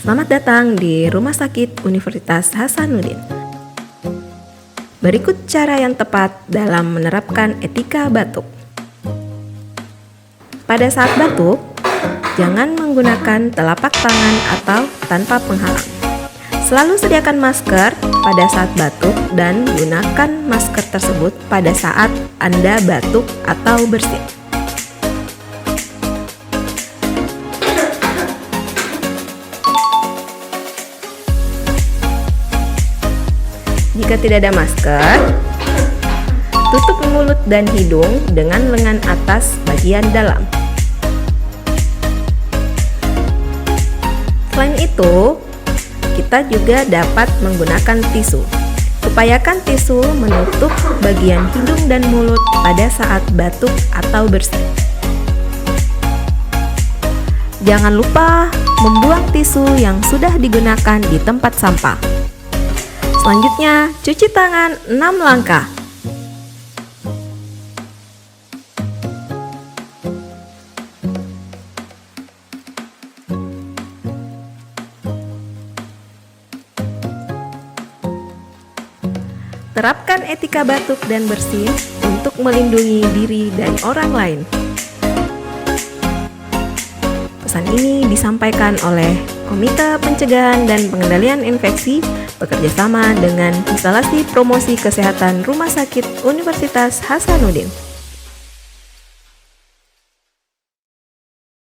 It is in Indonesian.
Selamat datang di Rumah Sakit Universitas Hasanuddin. Berikut cara yang tepat dalam menerapkan etika batuk. Pada saat batuk, jangan menggunakan telapak tangan atau tanpa penghalang. Selalu sediakan masker pada saat batuk dan gunakan masker tersebut pada saat Anda batuk atau bersin. Jika tidak ada masker, tutup mulut dan hidung dengan lengan atas bagian dalam. Selain itu, kita juga dapat menggunakan tisu. Upayakan tisu menutup bagian hidung dan mulut pada saat batuk atau bersin. Jangan lupa membuang tisu yang sudah digunakan di tempat sampah. Selanjutnya, cuci tangan 6 langkah. Terapkan etika batuk dan bersin untuk melindungi diri dan orang lain. Pesan ini disampaikan oleh Komite Pencegahan dan Pengendalian Infeksi bekerjasama dengan Instalasi Promosi Kesehatan Rumah Sakit Universitas Hasanuddin.